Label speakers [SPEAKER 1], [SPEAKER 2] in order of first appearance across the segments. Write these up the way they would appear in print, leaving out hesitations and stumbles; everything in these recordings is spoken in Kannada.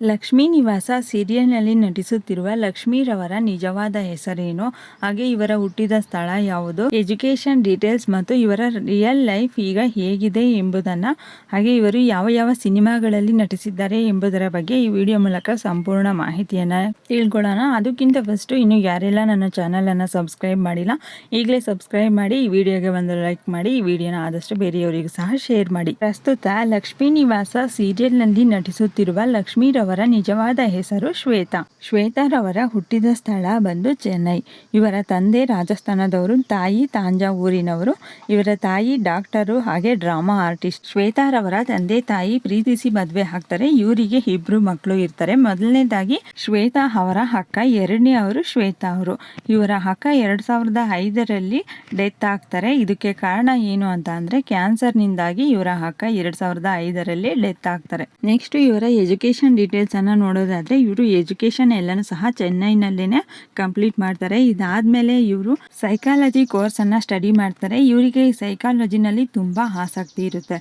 [SPEAKER 1] ಲಕ್ಷ್ಮೀ ನಿವಾಸ ಸೀರಿಯಲ್ನಲ್ಲಿ ನಟಿಸುತ್ತಿರುವ ಲಕ್ಷ್ಮೀರವರ ನಿಜವಾದ ಹೆಸರೇನು, ಹಾಗೆ ಇವರ ಹುಟ್ಟಿದ ಸ್ಥಳ ಯಾವುದು, ಎಜುಕೇಷನ್ ಡೀಟೇಲ್ಸ್ ಮತ್ತು ಇವರ ರಿಯಲ್ ಲೈಫ್ ಈಗ ಹೇಗಿದೆ ಎಂಬುದನ್ನು, ಹಾಗೆ ಇವರು ಯಾವ ಯಾವ ಸಿನಿಮಾಗಳಲ್ಲಿ ನಟಿಸಿದ್ದಾರೆ ಎಂಬುದರ ಬಗ್ಗೆ ಈ ವಿಡಿಯೋ ಮೂಲಕ ಸಂಪೂರ್ಣ ಮಾಹಿತಿಯನ್ನು ತಿಳ್ಕೊಳ್ಳೋಣ. ಅದಕ್ಕಿಂತ ಫಸ್ಟು ಇನ್ನು ಯಾರೆಲ್ಲ ನನ್ನ ಚಾನಲನ್ನು ಸಬ್ಸ್ಕ್ರೈಬ್ ಮಾಡಿಲ್ಲ ಈಗಲೇ ಸಬ್ಸ್ಕ್ರೈಬ್ ಮಾಡಿ, ಈ ವಿಡಿಯೋಗೆ ಒಂದು ಲೈಕ್ ಮಾಡಿ, ಈ ವಿಡಿಯೋನ ಆದಷ್ಟು ಬೇರೆಯವರಿಗೂ ಸಹ ಶೇರ್ ಮಾಡಿ. ಪ್ರಸ್ತುತ ಲಕ್ಷ್ಮೀ ನಿವಾಸ ಸೀರಿಯಲ್ನಲ್ಲಿ ನಟಿಸುತ್ತಿರುವ ಲಕ್ಷ್ಮೀರವರ ನಿಜವಾದ ಹೆಸರು ಶ್ವೇತಾ. ಶ್ವೇತಾರವರ ಹುಟ್ಟಿದ ಸ್ಥಳ ಬಂದು ಚೆನ್ನೈ. ಇವರ ತಂದೆ ರಾಜಸ್ಥಾನದವರು, ತಾಯಿ ತಾಂಜಾವೂರಿನವರು. ಇವರ ತಾಯಿ ಡಾಕ್ಟರು ಹಾಗೆ ಡ್ರಾಮಾ ಆರ್ಟಿಸ್ಟ್. ಶ್ವೇತಾರವರ ತಂದೆ ತಾಯಿ ಪ್ರೀತಿಸಿ ಮದುವೆ ಆಗ್ತಾರೆ. ಇವರಿಗೆ ಇಬ್ರು ಮಕ್ಕಳು ಇರ್ತಾರೆ. ಮೊದಲನೇದಾಗಿ ಶ್ವೇತಾ ಅವರ ಅಕ್ಕ, ಎರಡನೇ ಅವರು ಶ್ವೇತಾ ಅವರು. ಇವರ ಅಕ್ಕ 2005ರಲ್ಲಿ ಡೆತ್ ಆಗ್ತಾರೆ. ಇದಕ್ಕೆ ಕಾರಣ ಏನು ಅಂತ ಅಂದ್ರೆ ಕ್ಯಾನ್ಸರ್ನಿಂದಾಗಿ ಇವರ ಅಕ್ಕ 2005ರಲ್ಲಿ ಡೆತ್ ಆಗ್ತಾರೆ. ನೆಕ್ಸ್ಟ್ ಇವರ ಎಜುಕೇಶನ್ ಡೀಟೇಲ್ಸ್ ಅನ್ನ ನೋಡೋದಾದ್ರೆ, ಇವರು ಎಜುಕೇಶನ್ ಎಲ್ಲನೂ ಸಹ ಚೆನ್ನೈನಲ್ಲೇನೆ ಕಂಪ್ಲೀಟ್ ಮಾಡ್ತಾರೆ. ಇದಾದ್ಮೇಲೆ ಇವರು ಸೈಕಾಲಜಿ ಕೋರ್ಸ್ ಅನ್ನ ಸ್ಟಡಿ ಮಾಡ್ತಾರೆ. ಇವರಿಗೆ ಸೈಕಾಲಜಿನಲ್ಲಿ ತುಂಬಾ ಆಸಕ್ತಿ ಇರುತ್ತೆ.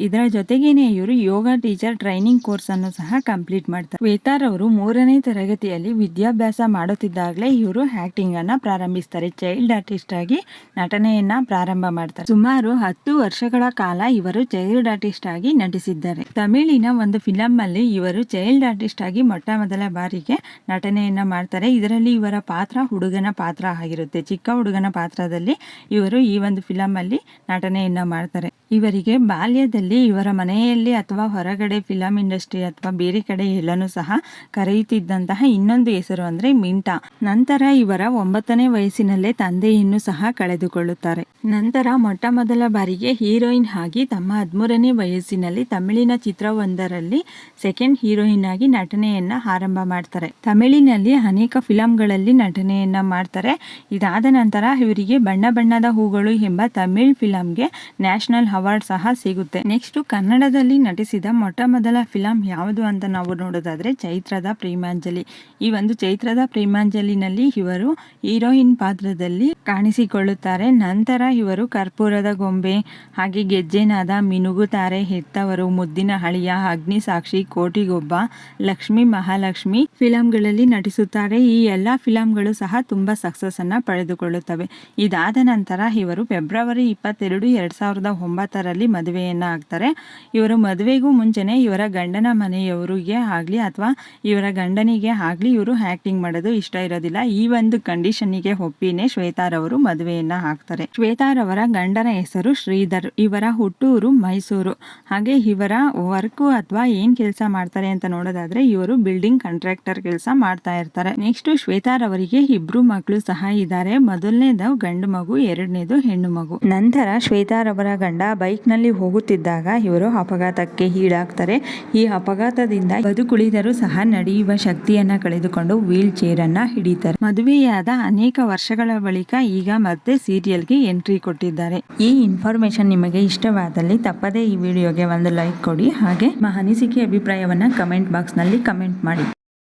[SPEAKER 1] ಇದರ ಜೊತೆಗೇನೆ ಇವರು ಯೋಗ ಟೀಚರ್ ಟ್ರೈನಿಂಗ್ ಕೋರ್ಸ್ ಅನ್ನು ಸಹ ಕಂಪ್ಲೀಟ್ ಮಾಡ್ತಾರೆ. ಶ್ವೇತಾರವರು 3ನೇ ತರಗತಿಯಲ್ಲಿ ವಿದ್ಯಾಭ್ಯಾಸ ಮಾಡುತ್ತಿದ್ದಾಗಲೇ ಇವರು ಆಕ್ಟಿಂಗ್ ಅನ್ನ ಪ್ರಾರಂಭಿಸ್ತಾರೆ. ಚೈಲ್ಡ್ ಆರ್ಟಿಸ್ಟ್ ಆಗಿ ನಟನೆಯನ್ನ ಪ್ರಾರಂಭ ಮಾಡ್ತಾರೆ. ಸುಮಾರು 10 ವರ್ಷಗಳ ಕಾಲ ಇವರು ಚೈಲ್ಡ್ ಆರ್ಟಿಸ್ಟ್ ಆಗಿ ನಟಿಸಿದ್ದಾರೆ. ತಮಿಳಿನ ಒಂದು ಫಿಲಂ ಅಲ್ಲಿ ಇವರು ಚೈಲ್ಡ್ ಆರ್ಟಿಸ್ಟ್ ಆಗಿ ಮೊಟ್ಟ ಮೊದಲ ಬಾರಿಗೆ ನಟನೆಯನ್ನ ಮಾಡ್ತಾರೆ. ಇದರಲ್ಲಿ ಇವರ ಪಾತ್ರ ಹುಡುಗನ ಪಾತ್ರ ಆಗಿರುತ್ತೆ. ಚಿಕ್ಕ ಹುಡುಗನ ಪಾತ್ರದಲ್ಲಿ ಇವರು ಈ ಒಂದು ಫಿಲಂ ಅಲ್ಲಿ ನಟನೆಯನ್ನ ಮಾಡ್ತಾರೆ. ಇವರಿಗೆ ಬಾಲ್ಯದಲ್ಲಿ ಇವರ ಮನೆಯಲ್ಲಿ ಅಥವಾ ಹೊರಗಡೆ ಫಿಲಂ ಇಂಡಸ್ಟ್ರಿ ಅಥವಾ ಬೇರೆ ಕಡೆ ಎಲ್ಲನೂ ಸಹ ಕರೆಯುತ್ತಿದ್ದಂತಹ ಇನ್ನೊಂದು ಹೆಸರು ಅಂದ್ರೆ ಮಿಂಟಾ. ನಂತರ ಇವರ 9ನೇ ವಯಸ್ಸಿನಲ್ಲೇ ತಂದೆಯನ್ನು ಸಹ ಕಳೆದುಕೊಳ್ಳುತ್ತಾರೆ. ನಂತರ ಮೊಟ್ಟ ಮೊದಲ ಬಾರಿಗೆ ಹೀರೋಯಿನ್ ಆಗಿ ತಮ್ಮ 13ನೇ ವಯಸ್ಸಿನಲ್ಲಿ ತಮಿಳಿನ ಚಿತ್ರವೊಂದರಲ್ಲಿ ಸೆಕೆಂಡ್ ಹೀರೋಯಿನ್ ಆಗಿ ನಟನೆಯನ್ನ ಆರಂಭ ಮಾಡ್ತಾರೆ. ತಮಿಳಿನಲ್ಲಿ ಅನೇಕ ಫಿಲಂಗಳಲ್ಲಿ ನಟನೆಯನ್ನ ಮಾಡ್ತಾರೆ. ಇದಾದ ನಂತರ ಇವರಿಗೆ ಬಣ್ಣ ಬಣ್ಣದ ಹೂಗಳು ಎಂಬ ತಮಿಳ್ ಫಿಲಂಗೆ ನ್ಯಾಷನಲ್ ಅವಾರ್ಡ್ ಸಹ ಸಿಗುತ್ತೆ. ನೆಕ್ಸ್ಟ್ ಕನ್ನಡದಲ್ಲಿ ನಟಿಸಿದ ಮೊಟ್ಟ ಮೊದಲ ಫಿಲಂ ಯಾವುದು ಅಂತ ನಾವು ನೋಡೋದಾದ್ರೆ ಚೈತ್ರದ ಪ್ರೇಮಾಂಜಲಿ. ಈ ಒಂದು ಚೈತ್ರದ ಪ್ರೇಮಾಂಜಲಿನಲ್ಲಿ ಇವರು ಹೀರೋಯಿನ್ ಪಾತ್ರದಲ್ಲಿ ಕಾಣಿಸಿಕೊಳ್ಳುತ್ತಾರೆ. ನಂತರ ಇವರು ಕರ್ಪೂರದ ಗೊಂಬೆ, ಹಾಗೆ ಗೆಜ್ಜೆನಾದ, ಮಿನುಗುತ್ತಾರೆ, ಹೆತ್ತವರು, ಮುದ್ದಿನ ಅಳಿಯ, ಅಗ್ನಿಸಾಕ್ಷಿ, ಕೋಟಿಗೊಬ್ಬ, ಲಕ್ಷ್ಮಿ ಮಹಾಲಕ್ಷ್ಮಿ ಫಿಲಂಗಳಲ್ಲಿ ನಟಿಸುತ್ತಾರೆ. ಈ ಎಲ್ಲಾ ಫಿಲಂಗಳು ಸಹ ತುಂಬಾ ಸಕ್ಸಸ್ ಅನ್ನ ಪಡೆದುಕೊಳ್ಳುತ್ತವೆ. ಇದಾದ ನಂತರ ಇವರು ಫೆಬ್ರವರಿ 22, 2009ರಲ್ಲಿ ಮದುವೆಯನ್ನ ಆಗ್ತಾರೆ. ಇವರು ಮದುವೆಗೂ ಮುಂಚೆನೆ ಇವರ ಗಂಡನ ಮನೆಯವರಿಗೆ ಆಗ್ಲಿ ಅಥವಾ ಇವರ ಗಂಡನಿಗೆ ಆಗ್ಲಿ ಇವರು ಆಕ್ಟಿಂಗ್ ಮಾಡೋದು ಇಷ್ಟ ಇರೋದಿಲ್ಲ. ಈ ಒಂದು ಕಂಡೀಷನ್ನಿಗೆ ಒಪ್ಪಿನೇ ಶ್ವೇತಾರವರು ಮದುವೆಯನ್ನ ಆಗ್ತಾರೆ. ಶ್ವೇತಾರವರ ಗಂಡನ ಹೆಸರು ಶ್ರೀಧರ್. ಇವರ ಹುಟ್ಟೂರು ಮೈಸೂರು. ಹಾಗೆ ಇವರ ವರ್ಕ್ ಅಥವಾ ಏನ್ ಕೆಲಸ ಮಾಡ್ತಾರೆ ಅಂತ ನೋಡೋದಾದ್ರೆ ಇವರು ಬಿಲ್ಡಿಂಗ್ ಕಾಂಟ್ರಾಕ್ಟರ್ ಕೆಲಸ ಮಾಡ್ತಾ ಇರ್ತಾರೆ. ನೆಕ್ಸ್ಟ್ ಶ್ವೇತಾರವರಿಗೆ ಇಬ್ರು ಮಕ್ಕಳು ಸಹ ಇದ್ದಾರೆ. ಮೊದಲನೇದು ಗಂಡು ಮಗು, ಎರಡನೇದು ಹೆಣ್ಣು ಮಗು. ನಂತರ ಶ್ವೇತಾರವರ ಗಂಡ ಬೈಕ್ ನಲ್ಲಿ ಹೋಗುತ್ತಿದ್ದಾಗ ಇವರು ಅಪಘಾತಕ್ಕೆ ಈಡಾಗ್ತಾರೆ. ಈ ಅಪಘಾತದಿಂದ ಬದುಕುಳಿದರೂ ಸಹ ನಡೆಯುವ ಶಕ್ತಿಯನ್ನ ಕಳೆದುಕೊಂಡು ವೀಲ್ ಚೇರ್ ಅನ್ನ ಹಿಡಿತಾರೆ. ಮದುವೆಯಾದ ಅನೇಕ ವರ್ಷಗಳ ಬಳಿಕ ಈಗ ಮತ್ತೆ ಸೀರಿಯಲ್ಗೆ ಎಂಟ್ರಿ ಕೊಟ್ಟಿದ್ದಾರೆ. ಈ ಇನ್ಫಾರ್ಮೇಶನ್ ನಿಮಗೆ ಇಷ್ಟವಾದಲ್ಲಿ ತಪ್ಪದೇ ಈ ವಿಡಿಯೋಗೆ ಒಂದು ಲೈಕ್ ಕೊಡಿ. ಹಾಗೆ ನಿಮ್ಮ ಅನಿಸಿಕೆ ಅಭಿಪ್ರಾಯವನ್ನ ಕಮೆಂಟ್ ಬಾಕ್ಸ್ ನಲ್ಲಿ ಕಮೆಂಟ್ ಮಾಡಿ.